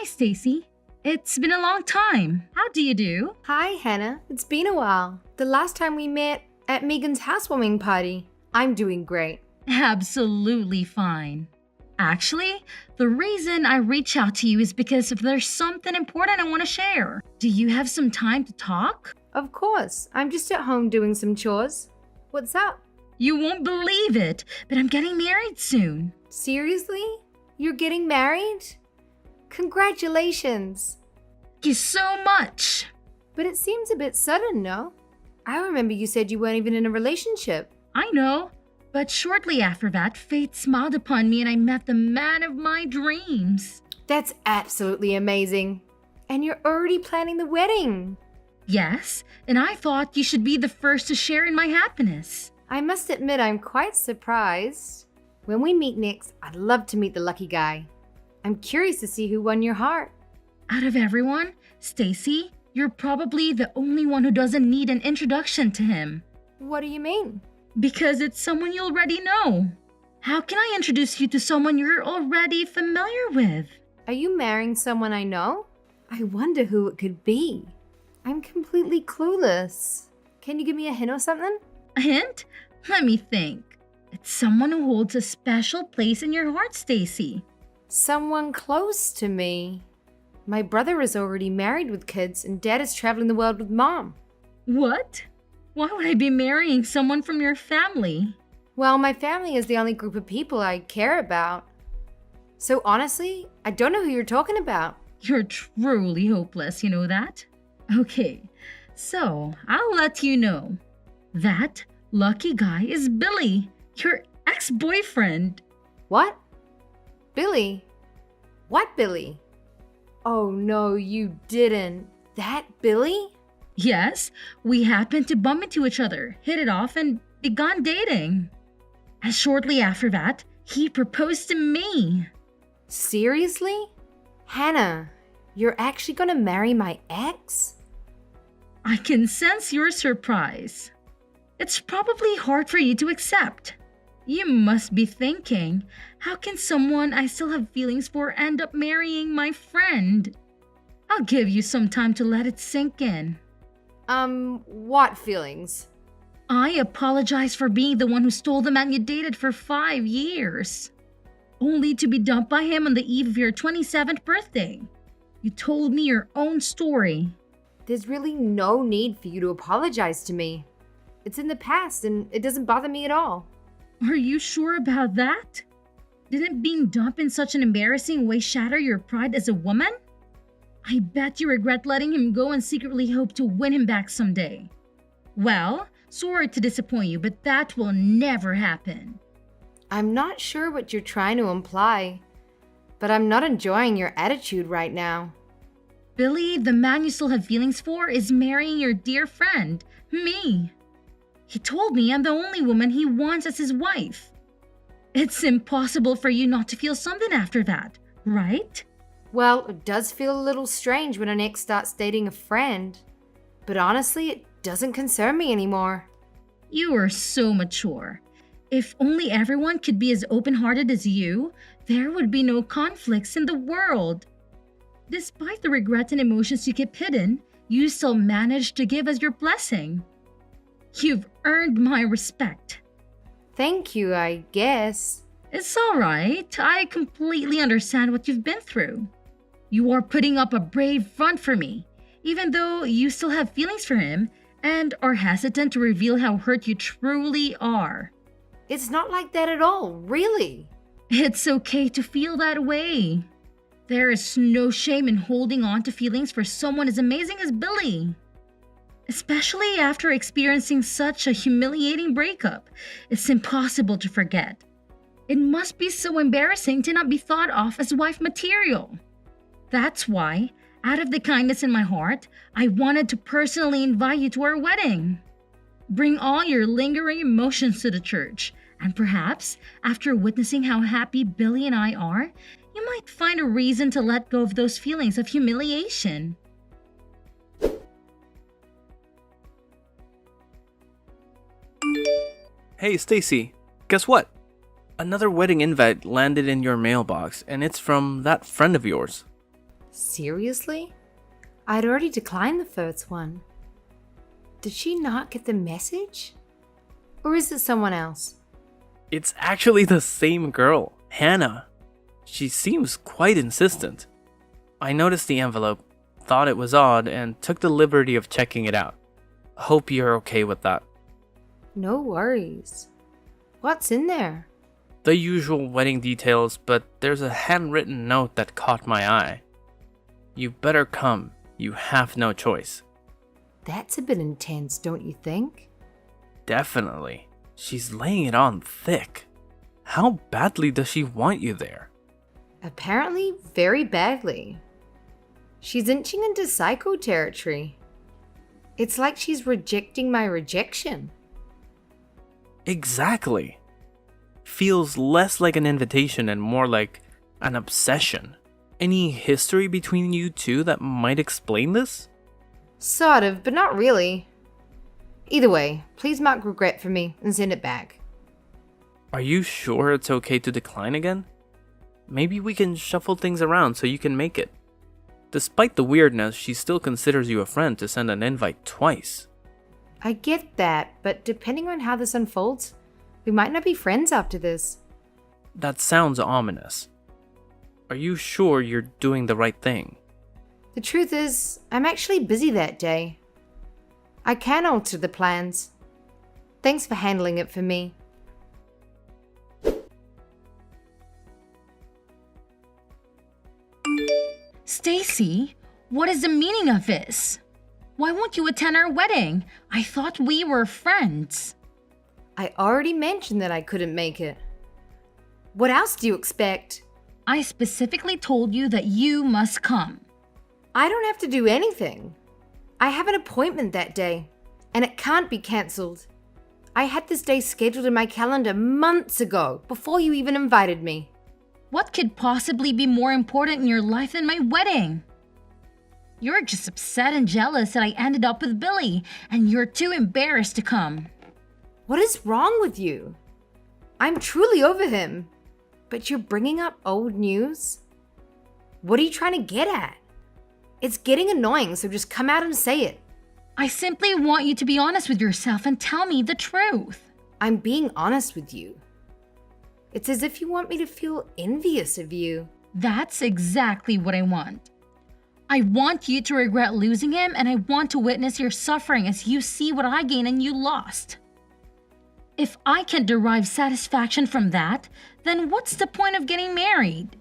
Hi, Stacy. It's been a long time. How do you do? Hi, Hannah. It's been a while. The last time we met at Megan's housewarming party. I'm doing great. Absolutely fine. Actually, the reason I reach out to you is because there's something important I want to share. Do you have some time to talk? Of course. I'm just at home doing some chores. What's up? You won't believe it, but I'm getting married soon. Seriously? You're getting married? Congratulations. Thank you so much. But it seems a bit sudden, no? I remember you said you weren't even in a relationship. I know, but shortly after that, fate smiled upon me and I met the man of my dreams. That's absolutely amazing. And you're already planning the wedding. Yes, and I thought you should be the first to share in my happiness. I must admit I'm quite surprised. When we meet next, I'd love to meet the lucky guy. I'm curious to see who won your heart. Out of everyone, Stacy, you're probably the only one who doesn't need an introduction to him. What do you mean? Because it's someone you already know. How can I introduce you to someone you're already familiar with? Are you marrying someone I know? I wonder who it could be. I'm completely clueless. Can you give me a hint or something? A hint? Let me think. It's someone who holds a special place in your heart, Stacy. Someone close to me. My brother is already married with kids and Dad is traveling the world with Mom. What? Why would I be marrying someone from your family? Well, my family is the only group of people I care about. So honestly, I don't know who you're talking about. You're truly hopeless, you know that? Okay, so I'll let you know. That lucky guy is Billy, your ex-boyfriend. What? Billy? What Billy? Oh no, you didn't. That Billy? Yes, we happened to bump into each other, hit it off, and began dating. And shortly after that, he proposed to me. Seriously? Hannah, you're actually gonna marry my ex? I can sense your surprise. It's probably hard for you to accept. You must be thinking, how can someone I still have feelings for end up marrying my friend? I'll give you some time to let it sink in. What feelings? I apologize for being the one who stole the man you dated for 5 years, only to be dumped by him on the eve of your 27th birthday. You told me your own story. There's really no need for you to apologize to me. It's in the past and it doesn't bother me at all. Are you sure about that? Didn't being dumped in such an embarrassing way shatter your pride as a woman? I bet you regret letting him go and secretly hope to win him back someday. Well, sorry to disappoint you, but that will never happen. I'm not sure what you're trying to imply, but I'm not enjoying your attitude right now. Billy, the man you still have feelings for, is marrying your dear friend, me. He told me I'm the only woman he wants as his wife. It's impossible for you not to feel something after that, right? Well, it does feel a little strange when an ex starts dating a friend, but honestly, it doesn't concern me anymore. You are so mature. If only everyone could be as open-hearted as you, there would be no conflicts in the world. Despite the regrets and emotions you keep hidden, you still manage to give us your blessing. You've earned my respect. Thank you, I guess. It's all right. I completely understand what you've been through. You are putting up a brave front for me, even though you still have feelings for him and are hesitant to reveal how hurt you truly are. It's not like that at all, really. It's okay to feel that way. There is no shame in holding on to feelings for someone as amazing as Billy. Especially after experiencing such a humiliating breakup, it's impossible to forget. It must be so embarrassing to not be thought of as wife material. That's why, out of the kindness in my heart, I wanted to personally invite you to our wedding. Bring all your lingering emotions to the church, and perhaps, after witnessing how happy Billy and I are, you might find a reason to let go of those feelings of humiliation. Hey, Stacy, guess what? Another wedding invite landed in your mailbox, and it's from that friend of yours. Seriously? I'd already declined the first one. Did she not get the message? Or is it someone else? It's actually the same girl, Hannah. She seems quite insistent. I noticed the envelope, thought it was odd, and took the liberty of checking it out. Hope you're okay with that. No worries. What's in there? The usual wedding details, but there's a handwritten note that caught my eye. You better come. You have no choice. That's a bit intense, don't you think? Definitely. She's laying it on thick. How badly does she want you there? Apparently, very badly. She's inching into psycho territory. It's like she's rejecting my rejection. Exactly. Feels less like an invitation and more like an obsession. Any history between you two that might explain this? Sort of, but not really. Either way, please mark regret for me and send it back. Are you sure it's okay to decline again? Maybe we can shuffle things around so you can make it. Despite the weirdness, she still considers you a friend to send an invite twice. I get that, but depending on how this unfolds, we might not be friends after this. That sounds ominous. Are you sure you're doing the right thing? The truth is, I'm actually busy that day. I can alter the plans. Thanks for handling it for me. Stacy, what is the meaning of this? Why won't you attend our wedding? I thought we were friends. I already mentioned that I couldn't make it. What else do you expect? I specifically told you that you must come. I don't have to do anything. I have an appointment that day, and it can't be cancelled. I had this day scheduled in my calendar months ago, before you even invited me. What could possibly be more important in your life than my wedding? You're just upset and jealous that I ended up with Billy, and you're too embarrassed to come. What is wrong with you? I'm truly over him. But you're bringing up old news? What are you trying to get at? It's getting annoying, so just come out and say it. I simply want you to be honest with yourself and tell me the truth. I'm being honest with you. It's as if you want me to feel envious of you. That's exactly what I want. I want you to regret losing him, and I want to witness your suffering as you see what I gained and you lost. If I can derive satisfaction from that, then what's the point of getting married?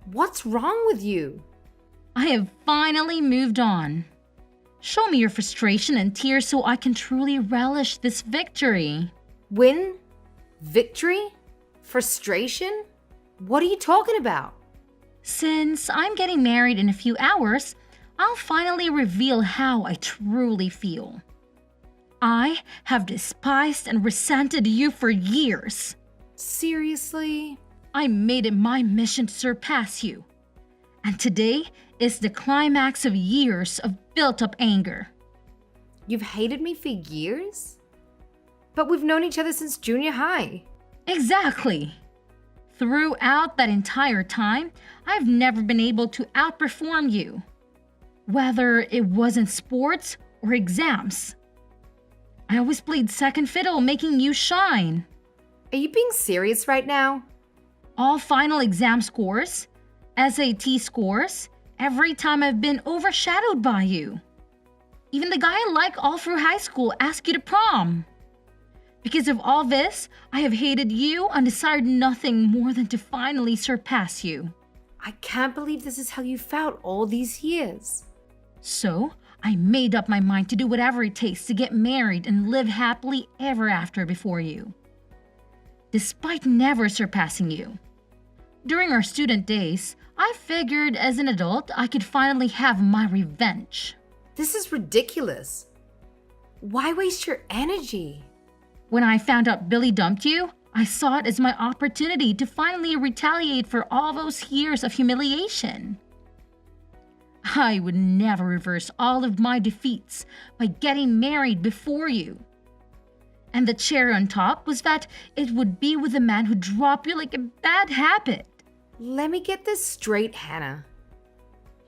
What's wrong with you? I have finally moved on. Show me your frustration and tears so I can truly relish this victory. Win? Victory? Frustration? What are you talking about? Since I'm getting married in a few hours, I'll finally reveal how I truly feel. I have despised and resented you for years. Seriously? I made it my mission to surpass you. And today is the climax of years of built-up anger. You've hated me for years? But we've known each other since junior high. Exactly. Throughout that entire time, I've never been able to outperform you. Whether it was in sports or exams. I always played second fiddle, making you shine. Are you being serious right now? All final exam scores, SAT scores, every time I've been overshadowed by you. Even the guy I like all through high school asked you to prom. Because of all this, I have hated you and desired nothing more than to finally surpass you. I can't believe this is how you felt all these years. So, I made up my mind to do whatever it takes to get married and live happily ever after before you. Despite never surpassing you. During our student days, I figured as an adult I could finally have my revenge. This is ridiculous. Why waste your energy? When I found out Billy dumped you, I saw it as my opportunity to finally retaliate for all those years of humiliation. I would never reverse all of my defeats by getting married before you. And the cherry on top was that it would be with a man who dropped you like a bad habit. Let me get this straight, Hannah.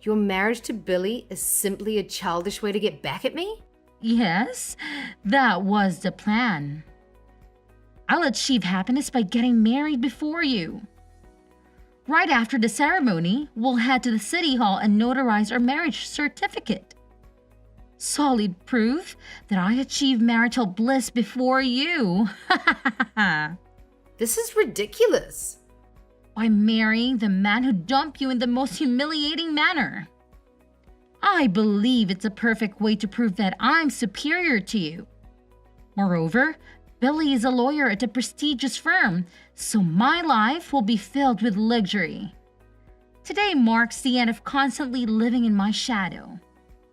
Your marriage to Billy is simply a childish way to get back at me? Yes, that was the plan. I'll achieve happiness by getting married before you. Right after the ceremony, we'll head to the city hall and notarize our marriage certificate. Solid proof that I achieved marital bliss before you. This is ridiculous. By marrying the man who dumped you in the most humiliating manner. I believe it's a perfect way to prove that I'm superior to you. Moreover, Billy is a lawyer at a prestigious firm, so my life will be filled with luxury. Today marks the end of constantly living in my shadow.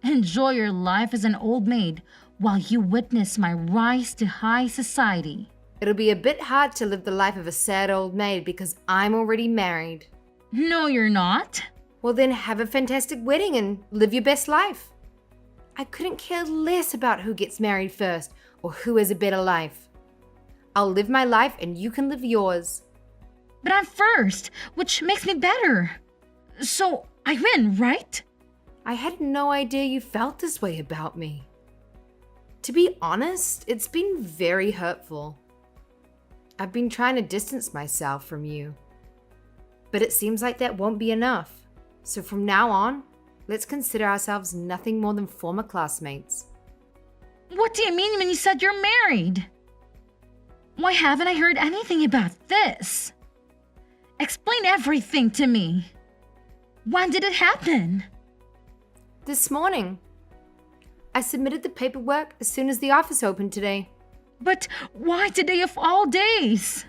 Enjoy your life as an old maid while you witness my rise to high society. It'll be a bit hard to live the life of a sad old maid because I'm already married. No, you're not. Well, then have a fantastic wedding and live your best life. I couldn't care less about who gets married first or who has a better life. I'll live my life and you can live yours. But I'm first, which makes me better. So I win, right? I had no idea you felt this way about me. To be honest, it's been very hurtful. I've been trying to distance myself from you. But it seems like that won't be enough. So from now on, let's consider ourselves nothing more than former classmates. What do you mean when you said you're married? Why haven't I heard anything about this? Explain everything to me. When did it happen? This morning. I submitted the paperwork as soon as the office opened today. But why today of all days?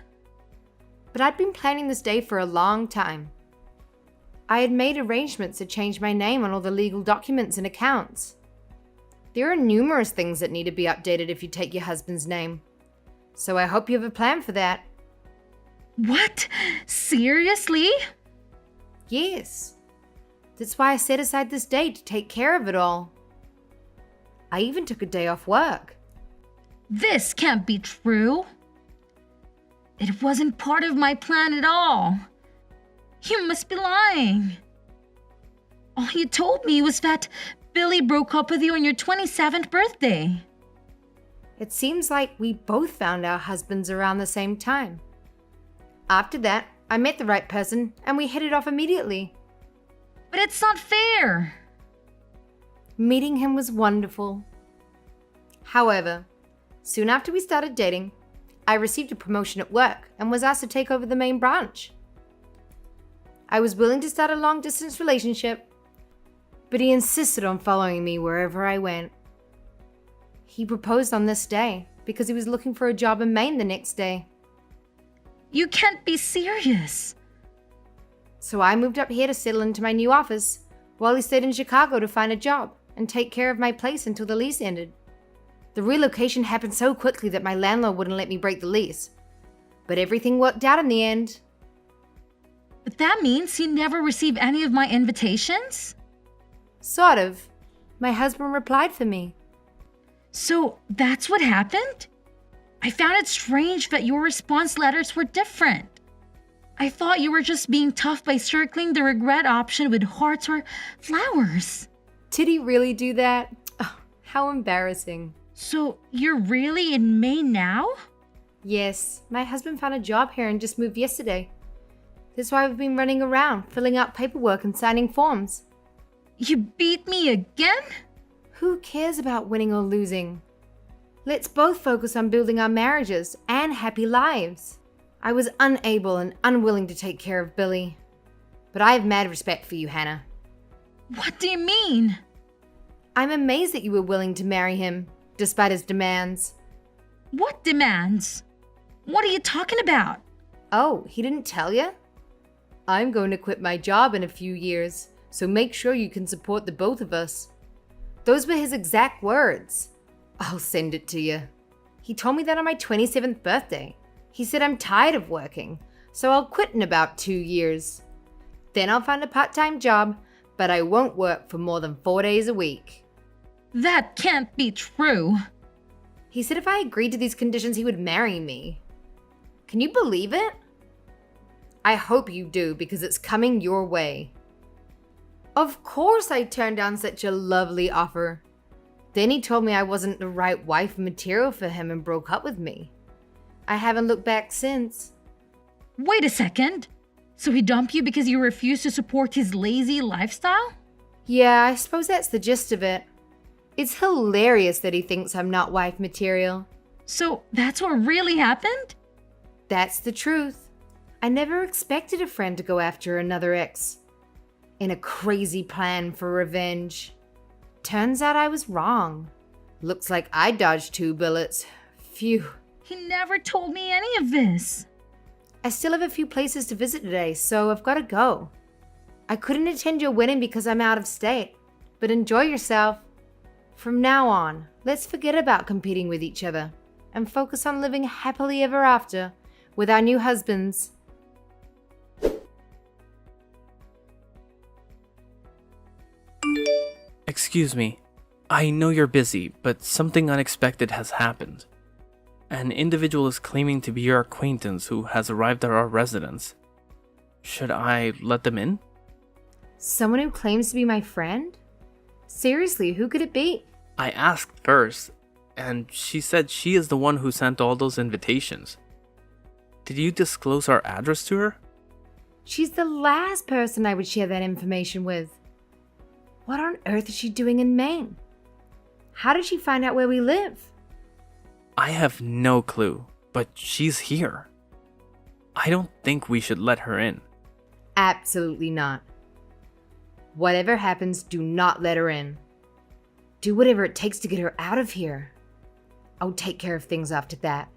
But I'd been planning this day for a long time. I had made arrangements to change my name on all the legal documents and accounts. There are numerous things that need to be updated if you take your husband's name. So I hope you have a plan for that. What? Seriously? Yes. That's why I set aside this day to take care of it all. I even took a day off work. This can't be true. It wasn't part of my plan at all. You must be lying. All you told me was that Billy broke up with you on your 27th birthday. It seems like we both found our husbands around the same time. After that, I met the right person and we hit it off immediately. But it's not fair. Meeting him was wonderful. However, soon after we started dating, I received a promotion at work and was asked to take over the main branch. I was willing to start a long-distance relationship, but he insisted on following me wherever I went. He proposed on this day because he was looking for a job in Maine the next day. You can't be serious. So I moved up here to settle into my new office while he stayed in Chicago to find a job and take care of my place until the lease ended. The relocation happened so quickly that my landlord wouldn't let me break the lease. But everything worked out in the end. But that means you never received any of my invitations? Sort of. My husband replied for me. So that's what happened? I found it strange that your response letters were different. I thought you were just being tough by circling the regret option with hearts or flowers. Did he really do that? Oh, how embarrassing. So you're really in Maine now? Yes, my husband found a job here and just moved yesterday. That's why we've been running around, filling out paperwork and signing forms. You beat me again? Who cares about winning or losing? Let's both focus on building our marriages and happy lives. I was unable and unwilling to take care of Billy. But I have mad respect for you, Hannah. What do you mean? I'm amazed that you were willing to marry him, despite his demands. What demands? What are you talking about? Oh, he didn't tell you? I'm going to quit my job in a few years, so make sure you can support the both of us. Those were his exact words. I'll send it to you. He told me that on my 27th birthday. He said I'm tired of working, so I'll quit in about 2 years. Then I'll find a part-time job, but I won't work for more than 4 days a week. That can't be true. He said if I agreed to these conditions, he would marry me. Can you believe it? I hope you do, because it's coming your way. Of course I turned down such a lovely offer. Then he told me I wasn't the right wife material for him and broke up with me. I haven't looked back since. Wait a second. So he dumped you because you refused to support his lazy lifestyle? Yeah, I suppose that's the gist of it. It's hilarious that he thinks I'm not wife material. So that's what really happened? That's the truth. I never expected a friend to go after another ex in a crazy plan for revenge. Turns out I was wrong. Looks like I dodged 2 bullets. Phew. He never told me any of this. I still have a few places to visit today, so I've got to go. I couldn't attend your wedding because I'm out of state, but enjoy yourself. From now on, let's forget about competing with each other and focus on living happily ever after with our new husbands. Excuse me. I know you're busy, but something unexpected has happened. An individual is claiming to be your acquaintance who has arrived at our residence. Should I let them in? Someone who claims to be my friend? Seriously, who could it be? I asked first, and she said she is the one who sent all those invitations. Did you disclose our address to her? She's the last person I would share that information with. What on earth is she doing in Maine? How did she find out where we live? I have no clue, but she's here. I don't think we should let her in. Absolutely not. Whatever happens, do not let her in. Do whatever it takes to get her out of here. I'll take care of things after that.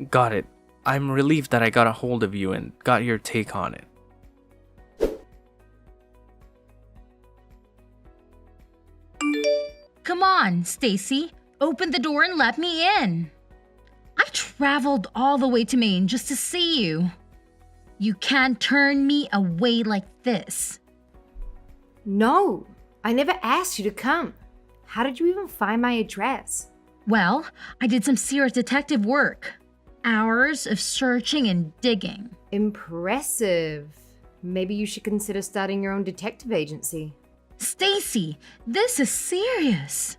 Got it. I'm relieved that I got a hold of you and got your take on it. Come on, Stacy. Open the door and let me in. I traveled all the way to Maine just to see you. You can't turn me away like this. No, I never asked you to come. How did you even find my address? Well, I did some serious detective work. Hours of searching and digging. Impressive. Maybe you should consider starting your own detective agency. Stacy, this is serious.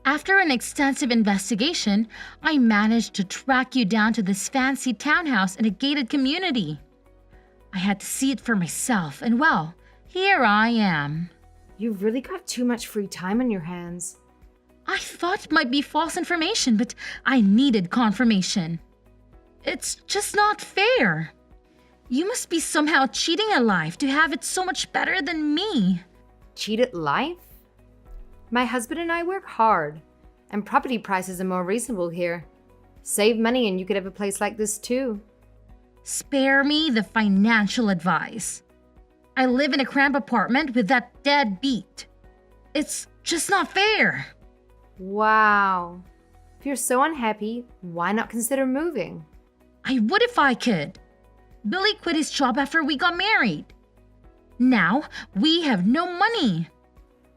After an extensive investigation, I managed to track you down to this fancy townhouse in a gated community. I had to see it for myself, and well, here I am. You've really got too much free time on your hands. I thought it might be false information, but I needed confirmation. It's just not fair. You must be somehow cheating at life to have it so much better than me. Cheat at life? My husband and I work hard, and property prices are more reasonable here. Save money and you could have a place like this too. Spare me the financial advice. I live in a cramped apartment with that deadbeat. It's just not fair. Wow. If you're so unhappy, why not consider moving? I would if I could. Billy quit his job after we got married. Now we have no money.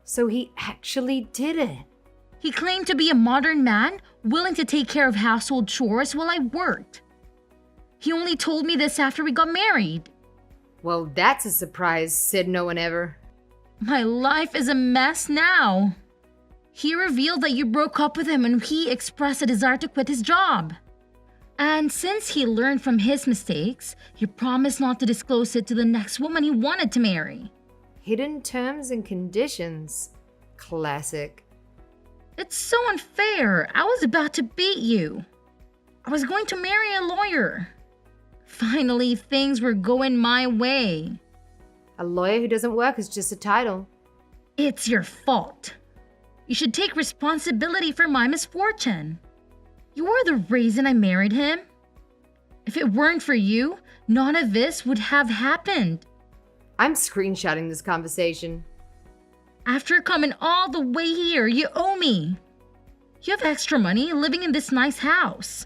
So he actually did it. He claimed to be a modern man willing to take care of household chores while I worked. He only told me this after we got married. Well, that's a surprise, said no one ever. My life is a mess now. He revealed that you broke up with him and he expressed a desire to quit his job. And since he learned from his mistakes, he promised not to disclose it to the next woman he wanted to marry. Hidden terms and conditions. Classic. It's so unfair. I was about to beat you. I was going to marry a lawyer. Finally, things were going my way. A lawyer who doesn't work is just a title. It's your fault. You should take responsibility for my misfortune. You're the reason I married him. If it weren't for you, none of this would have happened. I'm screenshotting this conversation. After coming all the way here, you owe me. You have extra money living in this nice house.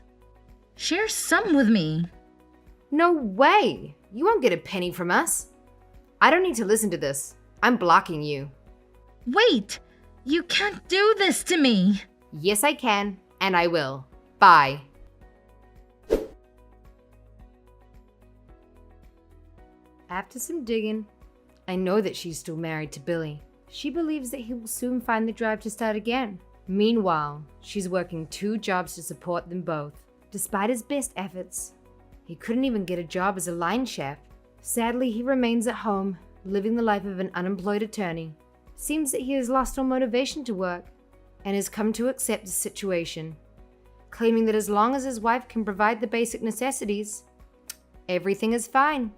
Share some with me. No way! You won't get a penny from us. I don't need to listen to this. I'm blocking you. Wait! You can't do this to me! Yes, I can, and I will. Bye. After some digging I know that she's still married to Billy. She believes that he will soon find the drive to start again. Meanwhile, she's working 2 jobs to support them both. Despite his best efforts, he couldn't even get a job as a line chef. Sadly, he remains at home, living the life of an unemployed attorney. Seems that he has lost all motivation to work and has come to accept the situation, claiming that as long as his wife can provide the basic necessities, everything is fine.